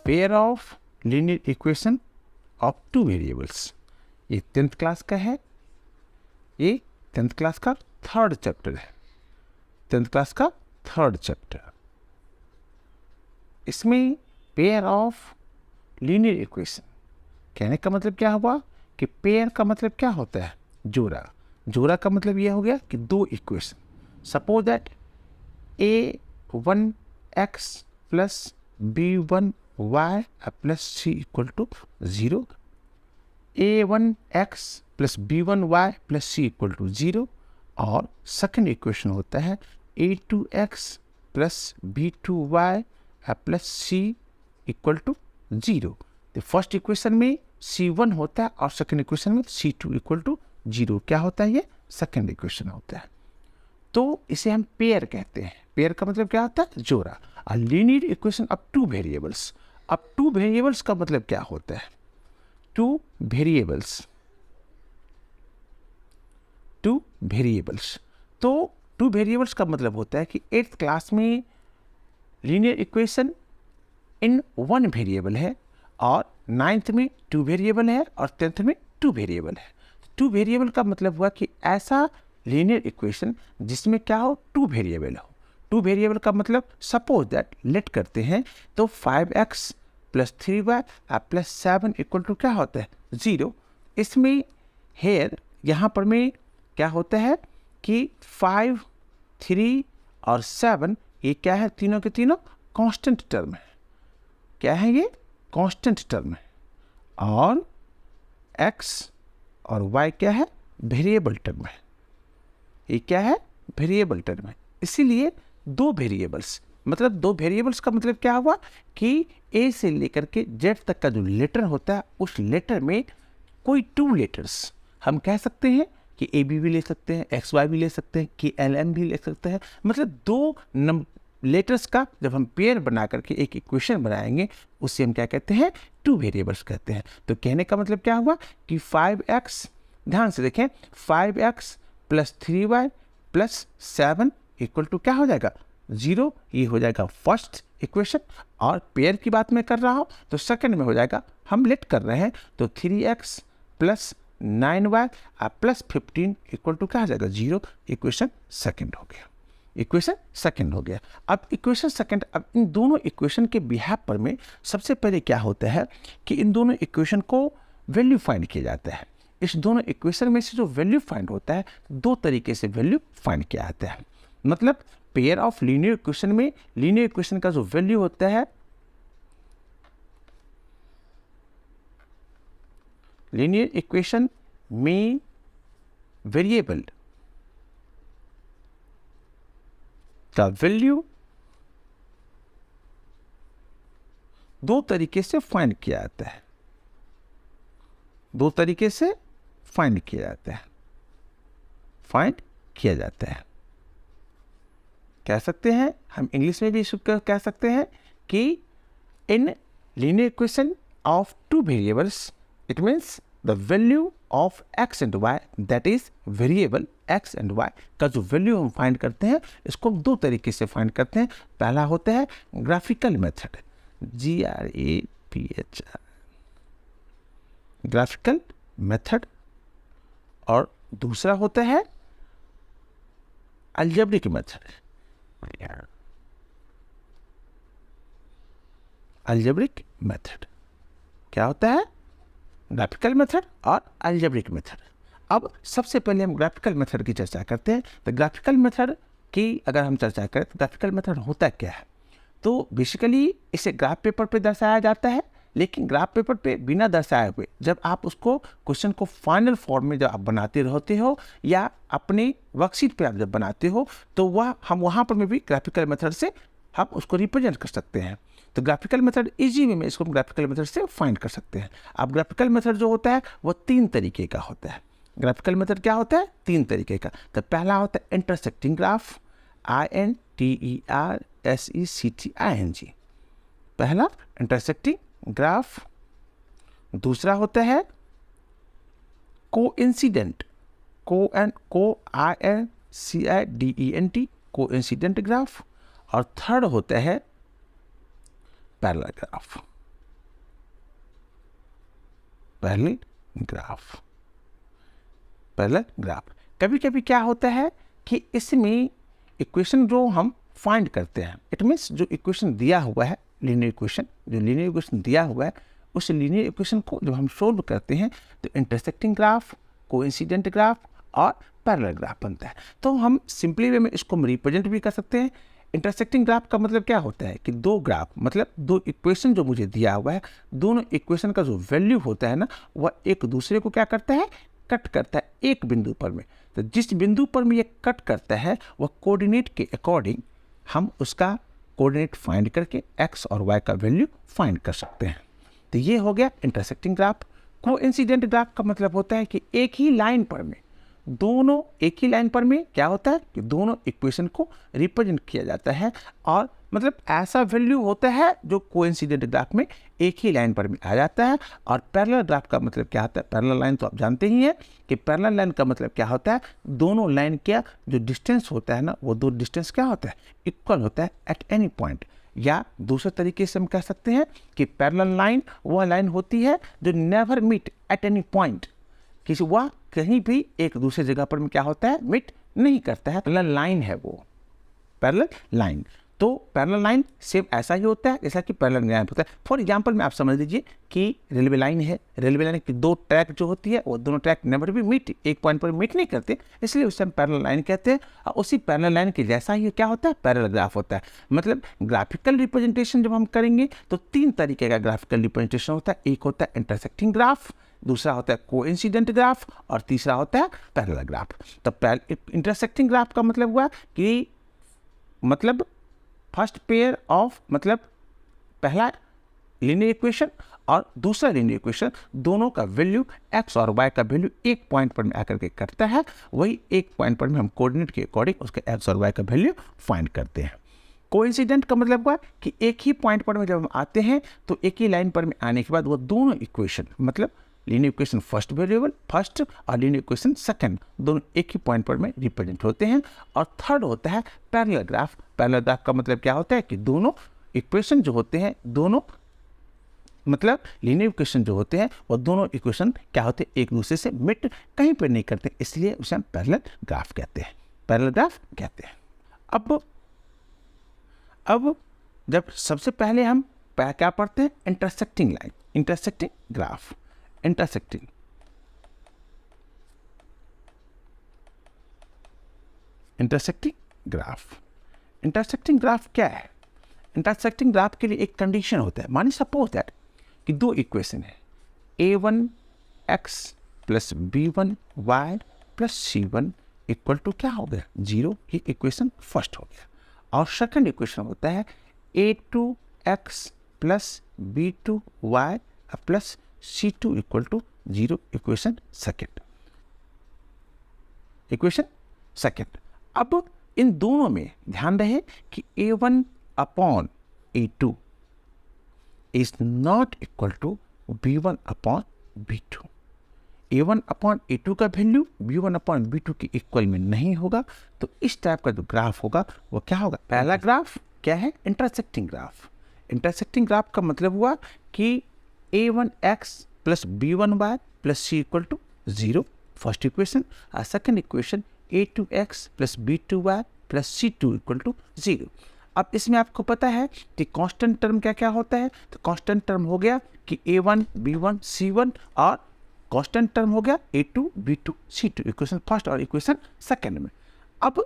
Pair of linear equation of two variables. ये 10th class का है, ये 10th क्लास का थर्ड चैप्टर है, 10th क्लास का थर्ड चैप्टर। इसमें पेयर ऑफ लीनियर इक्वेशन कहने का मतलब क्या हुआ कि पेयर का मतलब क्या होता है? जोड़ा। जोड़ा का मतलब यह हो गया कि दो equation. Suppose that a1x plus b1y plus c equal to 0, a1x plus b1y plus c equal to 0, और सेकेंड इक्वेशन होता है a2x plus b2y plus c equal to 0। तो फर्स्ट इक्वेशन में c1 होता है और सेकेंड इक्वेशन में c2 equal to 0। क्या होता है? ये सेकेंड इक्वेशन होता है। तो इसे हम पेयर कहते हैं। पेयर का मतलब क्या होता है? जोड़ा। A linear equation of two variables. अब टू वेरिएबल्स का मतलब क्या होता है? टू वेरिएबल्स तो टू वेरिएबल्स का मतलब होता है कि 8th क्लास में linear equation in one variable है, और 9th में टू वेरिएबल है, और 10th में टू वेरिएबल है। टू वेरिएबल का मतलब हुआ कि ऐसा लीनियर इक्वेशन जिसमें क्या हो? टू वेरिएबल हो। टू वेरिएबल का मतलब सपोज दैट लेट करते हैं तो 5x plus 3y plus 7 equal to क्या होता है? 0। इसमें हेयर यहाँ पर में क्या होता है कि 5, 3 और 7 ये क्या है? तीनों के तीनों कांस्टेंट टर्म है। क्या है ये? कांस्टेंट टर्म है। और x और y क्या है? वेरिएबल टर्म है। ये क्या है? वेरिएबल टर्म है। इसीलिए दो वेरिएबल्स, मतलब दो वेरिएबल्स का मतलब क्या हुआ कि a से लेकर के z तक का जो लेटर होता है उस लेटर में कोई टू लेटर्स हम कह सकते हैं कि ए बी भी ले सकते हैं, एक्स वाई भी ले सकते हैं, कि एल एम भी ले सकते हैं। मतलब दो लेटर्स का जब हम पेयर बना करके एक इक्वेशन बनाएंगे उससे हम क्या कहते हैं? टू वेरिएबल्स कहते हैं। तो कहने का मतलब क्या हुआ कि 5x, ध्यान से देखें, 5x plus 3y plus 7 equal to क्या हो जाएगा? 0। ये हो जाएगा फर्स्ट इक्वेशन। और पेयर की बात मैं कर रहा हूँ तो सेकंड में हो जाएगा, हम लेट कर रहे हैं तो 3x plus 9y plus 15 equal to क्या हो जाएगा? 0। इक्वेशन सेकंड हो गया। इक्वेशन सेकंड हो गया। अब इक्वेशन सेकंड, अब इन दोनों इक्वेशन के बिहाफ पर में सबसे पहले क्या होता है कि इन दोनों इक्वेशन को वैल्यू फाइंड किया जाता है। इस दोनों इक्वेशन में से जो वैल्यू फाइंड होता है, दो तरीके से वैल्यू फाइंड किया जाता है। मतलब पेयर ऑफ लीनियर इक्वेशन में लीनियर इक्वेशन का जो वैल्यू होता है, लीनियर इक्वेशन में वेरिएबल का वैल्यू दो तरीके से फाइंड किया जाता है। दो तरीके से फाइंड किया जाता है, फाइंड किया जाता है। कह सकते हैं हम इंग्लिश में भी कह सकते हैं कि इन linear equation of two variables it means the value of x and y, that is variable x and y का जो वैल्यू हम फाइंड करते हैं इसको हम दो तरीके से फाइंड करते हैं। पहला होता है graphical method, GRAPHR, graphical method, और दूसरा होता है अलजेब्रिक मेथड, अलजेब्रिक मेथड। क्या होता है? ग्राफिकल मेथड और अलजेब्रिक मेथड। अब सबसे पहले हम ग्राफिकल मेथड की चर्चा करते हैं। तो ग्राफिकल मेथड की अगर हम चर्चा करें तो ग्राफिकल मेथड होता क्या है? तो बेसिकली इसे ग्राफ पेपर पे दर्शाया जाता है, लेकिन ग्राफ पेपर पे बिना दर्शाए हुए जब आप उसको क्वेश्चन को फाइनल फॉर्म में जब आप बनाते रहते हो या अपने वर्कशीट पे आप जब बनाते हो तो वह हम वहाँ पर में भी ग्राफिकल मेथड से हम उसको रिप्रेजेंट कर सकते हैं। तो ग्राफिकल मेथड इजी वे में इसको हम ग्राफिकल मेथड से फाइंड कर सकते हैं। अब ग्राफिकल मेथड जो होता है वो 3 तरीके का होता है। ग्राफिकल मेथड क्या होता है? 3 तरीके का। तो पहला होता है इंटरसेक्टिंग ग्राफ, INTERSECTING, पहला इंटरसेक्टिंग ग्राफ। दूसरा होता है कोइंसिडेंट, COINCIDENT, कोइंसिडेंट ग्राफ। और थर्ड होता है parallel graph. Parallel graph. Parallel graph कभी कभी क्या होता है कि इसमें इक्वेशन जो हम फाइंड करते हैं, इट मीन्स जो इक्वेशन दिया हुआ है, लीनियर इक्वेशन, जो लीनियर इक्वेशन दिया हुआ है, उस लीनियर इक्वेशन को जब हम सोल्व करते हैं तो इंटरसेक्टिंग ग्राफ, कोइंसिडेंट ग्राफ और पैरेलल ग्राफ बनता है। तो हम सिंपली वे में इसको रिप्रेजेंट भी कर सकते हैं। इंटरसेक्टिंग ग्राफ का मतलब क्या होता है कि दो ग्राफ, मतलब दो इक्वेशन जो मुझे दिया हुआ है, दोनों इक्वेशन का जो वैल्यू होता है ना, वह एक दूसरे को क्या करता है, कट करता है एक बिंदु पर में। तो जिस बिंदु पर में ये कट करता है वह कोऑर्डिनेट के अकॉर्डिंग हम उसका कोऑर्डिनेट फाइंड करके एक्स और वाई का वैल्यू फाइंड कर सकते हैं। तो ये हो गया इंटरसेक्टिंग ग्राफ। कोइंसिडेंट ग्राफ का मतलब होता है कि एक ही लाइन पर में दोनों, एक ही लाइन पर में क्या होता है कि दोनों इक्वेशन को रिप्रेजेंट किया जाता है, और मतलब ऐसा वैल्यू होता है जो कोइंसिडेंट ग्राफ में एक ही लाइन पर में आ जाता है। और पैरेलल ग्राफ का मतलब क्या होता है, पैरेलल लाइन तो आप जानते ही हैं कि पैरेलल लाइन का मतलब क्या होता है, दोनों लाइन का जो डिस्टेंस होता है ना, वो दो डिस्टेंस क्या होता है, इक्वल होता है एट एनी पॉइंट। या दूसरे तरीके से हम कह सकते हैं कि पैरेलल लाइन वह लाइन होती है जो never meet at any point, किसी वह कहीं भी एक दूसरे जगह पर में क्या होता है, मीट नहीं करता है। पैरेलल लाइन है वो पैरेलल लाइन। तो पैरेलल लाइन सेम ऐसा ही होता है जैसा कि पैरेलल लाइन होता है। फॉर एग्जांपल में आप समझ लीजिए कि रेलवे लाइन है, रेलवे लाइन की दो ट्रैक जो होती है वो दोनों ट्रैक नेवर भी मीट, एक पॉइंट पर मीट नहीं करते, इसलिए उसे हम पैरेलल लाइन कहते हैं। और उसी पैरेलल लाइन के जैसा ही क्या होता है, पैरेलल ग्राफ होता है। मतलब ग्राफिकल रिप्रेजेंटेशन जब हम करेंगे तो तीन तरीके का ग्राफिकल रिप्रेजेंटेशन होता है। एक होता है इंटरसेक्टिंग ग्राफ, दूसरा होता है कोइंसिडेंट ग्राफ और तीसरा होता है पैरेलल ग्राफ। तो इंटरसेक्टिंग ग्राफ का मतलब हुआ कि मतलब फर्स्ट पेयर ऑफ, मतलब पहला लीनियर इक्वेशन और दूसरा लीनियर इक्वेशन, दोनों का वैल्यू एक्स और वाई का वैल्यू एक पॉइंट पर में आकर के करता है, वही एक पॉइंट पर में हम कोऑर्डिनेट के अकॉर्डिंग उसके एक्स और वाई का वैल्यू फाइंड करते हैं। कोइंसिडेंट का मतलब हुआ कि एक ही पॉइंट पर में जब हम आते हैं तो एक ही लाइन पर में आने के बाद वो दोनों इक्वेशन, मतलब linear equation first variable first और लीनियर इक्वेशन सेकंड, दोनों एक ही पॉइंट पर में रिप्रेजेंट होते हैं। और थर्ड होता है पैरेलल ग्राफ। पैरेलल ग्राफ का मतलब क्या होता है कि दोनों इक्वेशन जो होते हैं, दोनों मतलब लीनियर इक्वेशन जो होते हैं वो दोनों इक्वेशन क्या होते हैं, एक दूसरे से मिट कहीं पर नहीं करते, इसलिए उसे हम पैरेलल ग्राफ कहते हैं, पैरेलल ग्राफ कहते हैं। अब जब सबसे पहले हम क्या पढ़ते हैं, intersecting line, intersecting graph, intersecting graph. Intersecting graph क्या है? इंटरसेक्टिंग ग्राफ के लिए एक कंडीशन होता है। मानिए सपोज दैट कि दो इक्वेशन है, a1x plus b1y plus c1 equal to क्या हो गया, 0। ये इक्वेशन फर्स्ट हो गया। और सेकंड इक्वेशन होता है a2x plus b2y plus c2 equal to 0, equation second, equation second. अब इन दोनों में ध्यान रहे कि a1 upon a2 is not equal to b1 upon b2। a1 upon a2 का वैल्यू b1 अपॉन b2 के इक्वल में नहीं होगा, तो इस टाइप का जो ग्राफ होगा वो क्या होगा, पहला ग्राफ क्या है, इंटरसेक्टिंग ग्राफ। इंटरसेक्टिंग ग्राफ का मतलब हुआ कि a1x plus b1y plus c equal to 0, first equation. और second equation a2x plus b2y plus c2 equal to 0। अब इसमें आपको पता है कि कांस्टेंट टर्म क्या क्या होता है, तो कांस्टेंट टर्म हो गया कि a1 b1 c1 और कांस्टेंट टर्म हो गया a2 b2 c2, equation first और इक्वेशन सेकेंड में। अब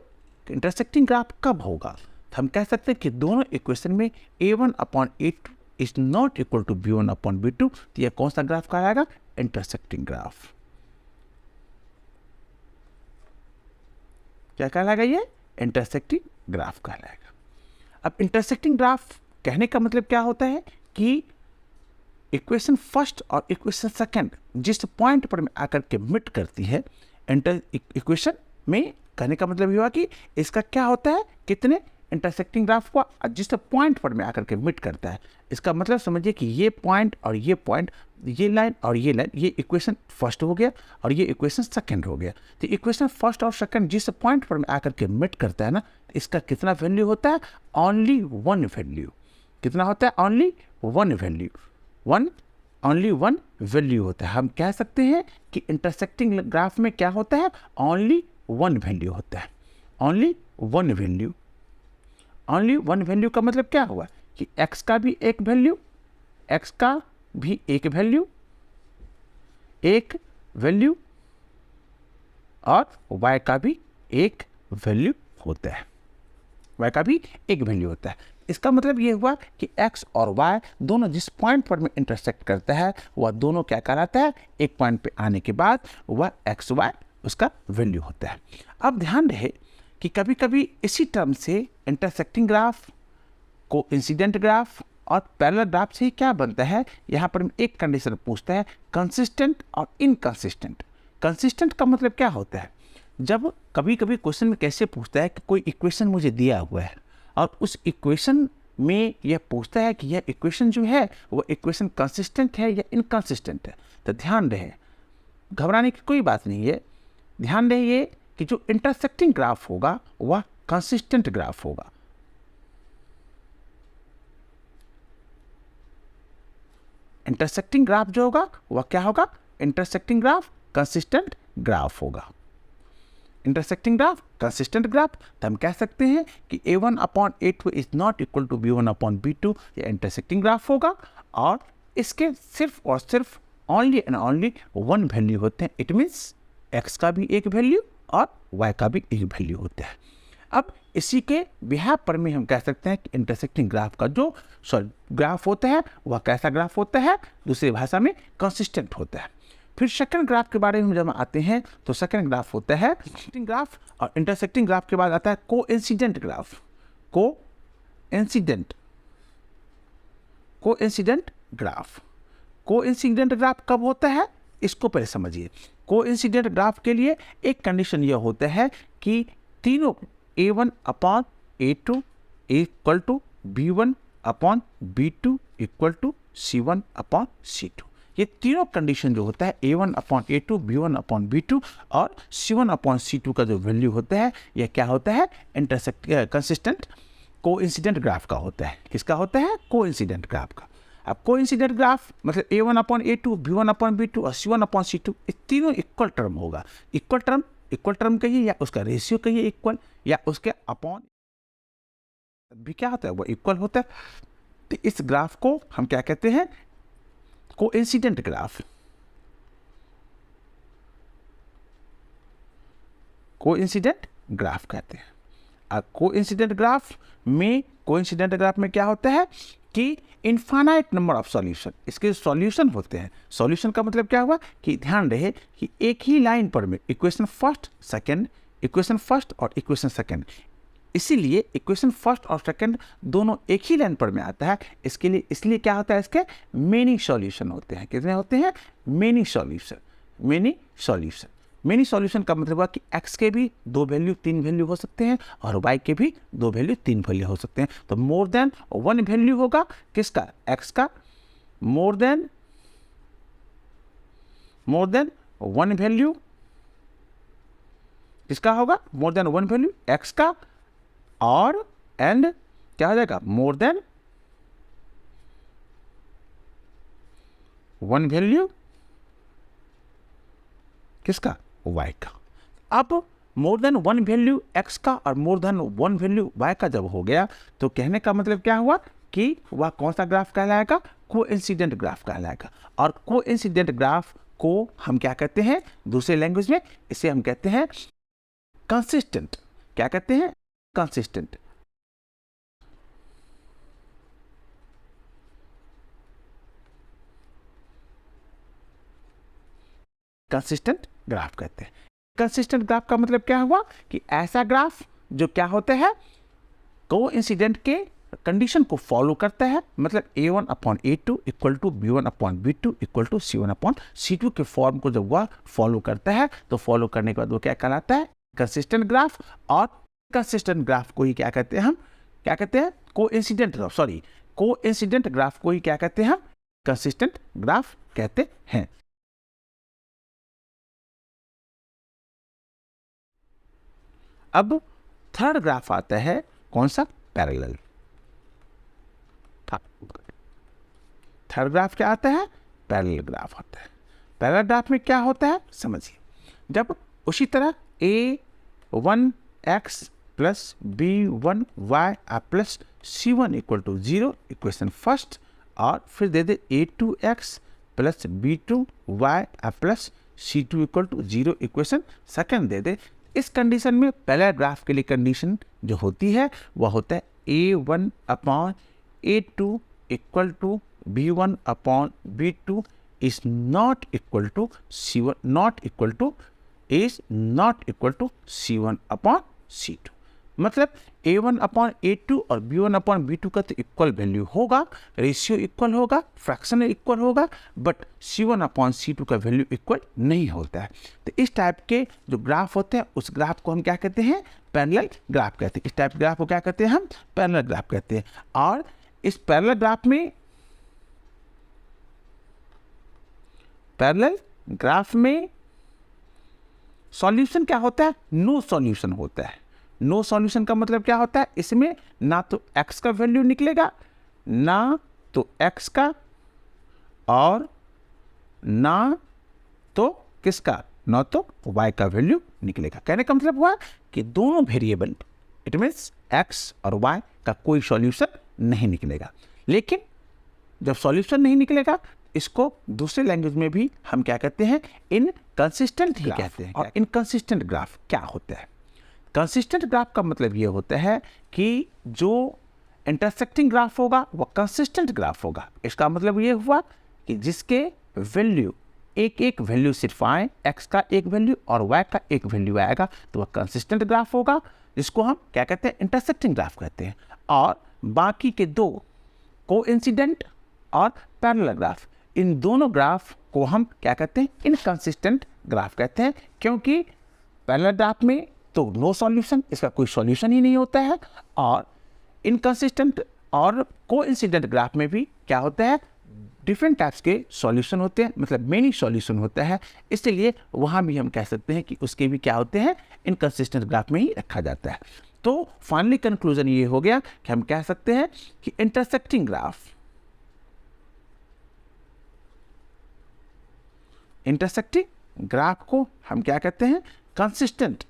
इंटरसेक्टिंग ग्राफ कब होगा, तो हम कह सकते हैं कि दोनों इक्वेशन में a1 upon a2 is not equal to b1 upon b2, तो यह कौन सा ग्राफ कहलाएगा, इंटरसेक्टिंग ग्राफ। क्या कहलाएगा, ये इंटरसेक्टिंग ग्राफ कहलाएगा। अब इंटरसेक्टिंग ग्राफ कहने का मतलब क्या होता है कि इक्वेशन फर्स्ट और इक्वेशन सेकंड जिस पॉइंट पर आकर के मिट करती है, इक्वेशन में कहने का मतलब ये हुआ कि इसका क्या होता है, कितने इंटरसेक्टिंग ग्राफ को जिस पॉइंट पर में आकर के मिट करता है। इसका मतलब समझिए कि ये पॉइंट और ये पॉइंट, ये लाइन और ये लाइन, ये इक्वेशन फर्स्ट हो गया और ये इक्वेशन सेकंड हो गया। तो इक्वेशन फर्स्ट और सेकंड जिस पॉइंट पर में आकर के मिट करता है ना, इसका कितना वैल्यू होता है, ओनली वन वैल्यू। कितना होता है, only one value, one only one value होता है। हम कह सकते हैं कि इंटरसेक्टिंग ग्राफ में क्या होता है, ओनली वन वैल्यू होता है, only one value. Only one value का मतलब क्या हुआ कि x का भी एक वैल्यू, x का भी एक वैल्यू और y का भी एक वैल्यू होता है, y का भी एक वैल्यू होता है। इसका मतलब ये हुआ कि x और y दोनों जिस पॉइंट पर में इंटरसेक्ट करता है वह दोनों क्या कहलाता है, एक पॉइंट पे आने के बाद वह एक्स वाई उसका वैल्यू होता है। अब ध्यान रहे कि कभी कभी इसी टर्म से इंटरसेक्टिंग ग्राफ, कोइंसिडेंट ग्राफ और पैरेलल ग्राफ से ही क्या बनता है, यहाँ पर एक कंडीशन पूछता है, कंसिस्टेंट और इनकंसिस्टेंट। कंसिस्टेंट का मतलब क्या होता है, जब कभी कभी क्वेश्चन में कैसे पूछता है कि कोई इक्वेशन मुझे दिया हुआ है और उस इक्वेशन में यह पूछता है कि यह इक्वेशन जो है वो इक्वेशन कंसिस्टेंट है या इनकंसिस्टेंट है। तो ध्यान रहे, घबराने की कोई बात नहीं है, ध्यान रहे ये कि जो इंटरसेक्टिंग ग्राफ होगा वह कंसिस्टेंट ग्राफ होगा। इंटरसेक्टिंग ग्राफ जो होगा वह क्या होगा, इंटरसेक्टिंग ग्राफ कंसिस्टेंट ग्राफ होगा। इंटरसेक्टिंग ग्राफ कंसिस्टेंट ग्राफ, तो हम कह सकते हैं कि a1/a2 is not equal to b1/b2, ये इंटरसेक्टिंग ग्राफ होगा और इसके सिर्फ और सिर्फ only and only one value होते हैं। इट मीन्स x का भी एक वैल्यू और y का भी एक वैल्यू होता है। अब इसी के बिहाफ पर में हम कह सकते हैं कि इंटरसेक्टिंग ग्राफ का जो ग्राफ होता है वह कैसा ग्राफ होता है, दूसरी भाषा में कंसिस्टेंट होता है। फिर सेकंड ग्राफ के बारे में जब आते हैं तो सेकंड ग्राफ होता है इंटरसेक्टिंग ग्राफ, और इंटरसेक्टिंग ग्राफ के बाद आता है coincident graph. Coincident graph, coincident graph कब होता है इसको पहले समझिए। कोइंसिडेंट ग्राफ के लिए एक कंडीशन यह होता है कि तीनों a1/a2 equal to b1/b2 equal to c1/c2। ये तीनों कंडीशन जो होता है a1/a2, b1/b2 और c1/c2 का जो वैल्यू होता है यह क्या होता है, कंसिस्टेंट कोइंसिडेंट ग्राफ का होता है। किसका होता है, कोइंसिडेंट ग्राफ का। अब कोइंसिडेंट ग्राफ मतलब a1/a2, b1/b2 और c1/c2 ये तीनों इक्वल टर्म होगा। इक्वल टर्म कहिए या उसका रेशियो कहिए इक्वल, या उसके अपॉन भी क्या होता है वो इक्वल होता है। तो इस ग्राफ को हम क्या कहते हैं, कोइंसिडेंट ग्राफ। कोइंसिडेंट ग्राफ कहते हैं। अब कोइंसिडेंट ग्राफ में क्या होता है कि इनफाइनाइट नंबर ऑफ सॉल्यूशन, इसके सॉल्यूशन होते हैं। सॉल्यूशन का मतलब क्या हुआ कि ध्यान रहे कि एक ही लाइन पर में इक्वेशन फर्स्ट और इक्वेशन सेकंड, इसीलिए इक्वेशन फर्स्ट और सेकंड दोनों एक ही लाइन पर में आता है। इसलिए क्या होता है, इसके मेनी सॉल्यूशन होते हैं। कितने होते हैं, मेनी सॉल्यूशन का मतलब हुआ कि x के भी दो वैल्यू तीन वैल्यू हो सकते हैं और y के भी दो वैल्यू तीन वैल्यू हो सकते हैं। तो मोर देन वन वैल्यू होगा किसका, x का। मोर देन वन वैल्यू किसका होगा, more than one value x का, और एंड क्या हो जाएगा, मोर देन वन वैल्यू किसका, y का। अब more than one value x का और more than one value y का जब हो गया तो कहने का मतलब क्या हुआ कि वह कौन सा ग्राफ कहलाएगा, कोइंसिडेंट ग्राफ कहलाएगा। और कोइंसिडेंट ग्राफ को हम क्या कहते हैं दूसरे लैंग्वेज में, इसे हम कहते हैं कंसिस्टेंट। क्या कहते हैं, कंसिस्टेंट। कंसिस्टेंट ग्राफ कहते हैं। कंसिस्टेंट ग्राफ का मतलब क्या हुआ कि ऐसा ग्राफ जो क्या होता है, कोइंसिडेंट के कंडीशन को फॉलो करता है। मतलब a1/a2 equal to b1/b2 equal to c1/c2 के फॉर्म को जब वह फॉलो करता है तो फॉलो करने के बाद वो क्या कहलाता है, कंसिस्टेंट ग्राफ। और कंसिस्टेंट ग्राफ को ही क्या कहते हैं, हम क्या कहते हैं, कोइंसिडेंट ग्राफ को ही क्या कहते हैं, हम कंसिस्टेंट ग्राफ कहते हैं। अब थर्ड ग्राफ आता है कौन सा, पैरेलल। थर्ड ग्राफ क्या आता है, पैरेलल ग्राफ होता है। पैरेलल ग्राफ में क्या होता है समझिए, जब उसी तरह a1x plus b1y plus c1 equal to 0 equation first, और फिर दे दे a2x plus b2y plus c2 equal to 0 equation second दे दे। इस कंडीशन में पैरेलल ग्राफ के लिए कंडीशन जो होती है वह होता है a1 upon a2 equal to b1 upon b2 is not equal to c1 is not equal to c1 upon c2। मतलब a1 अपॉन a2 और b1 अपॉन b2 का तो इक्वल वैल्यू होगा, रेशियो इक्वल होगा, फ्रैक्शन इक्वल होगा, but c1 upon c2 का value equal नहीं होता है। तो इस टाइप के जो ग्राफ होते हैं उस ग्राफ को हम क्या कहते हैं, पैरेलल ग्राफ कहते हैं। इस टाइप ग्राफ को क्या कहते हैं हम, पैरेलल ग्राफ कहते हैं। और इस पैरेलल ग्राफ में सॉल्यूशन क्या होता है, नो सॉल्यूशन होता है। नो सॉल्यूशन का मतलब क्या होता है, इसमें ना तो x का वैल्यू निकलेगा, ना तो x का, और ना तो किसका, ना तो y का वैल्यू निकलेगा। कहने का मतलब हुआ कि दोनों वेरिएबल, इट मीन्स x और y का कोई सॉल्यूशन नहीं निकलेगा। लेकिन जब सॉल्यूशन नहीं निकलेगा, इसको दूसरे लैंग्वेज में भी हम क्या कहते हैं, इनकंसिस्टेंट ही कहते हैं। और इनकंसिस्टेंट ग्राफ क्या होता है, कंसिस्टेंट ग्राफ का मतलब ये होता है कि जो इंटरसेक्टिंग ग्राफ होगा वह कंसिस्टेंट ग्राफ होगा। इसका मतलब ये हुआ कि जिसके वैल्यू एक वैल्यू सिर्फ आए, x का एक वैल्यू और y का एक वैल्यू आएगा, तो वह कंसिस्टेंट ग्राफ होगा, जिसको हम क्या कहते हैं, इंटरसेक्टिंग ग्राफ कहते हैं। और बाकी के दो कोइंसिडेंट और पैरेलल ग्राफ, इन दोनों ग्राफ को हम क्या कहते हैं, इनकंसिस्टेंट ग्राफ कहते हैं, क्योंकि पैरेलल ग्राफ में तो नो सॉल्यूशन, इसका कोई सॉल्यूशन ही नहीं होता है। और इनकंसिस्टेंट और कोइंसिडेंट ग्राफ में भी क्या होता है, डिफरेंट टाइप्स के सॉल्यूशन होते हैं, मतलब मेनी सॉल्यूशन होता है। इसलिए वहाँ भी हम कह सकते हैं कि उसके भी क्या होते हैं, इनकंसिस्टेंट ग्राफ में ही रखा जाता है। तो फाइनली कंक्लूजन ये हो गया कि हम कह सकते हैं कि इंटरसेक्टिंग ग्राफ को हम क्या कहते हैं, कंसिस्टेंट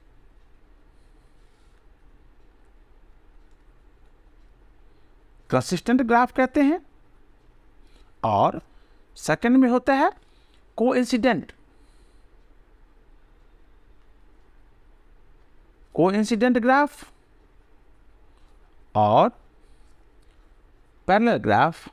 ग्राफ कहते हैं। और सेकंड में होता है कोइंसिडेंट ग्राफ और पैरेलल ग्राफ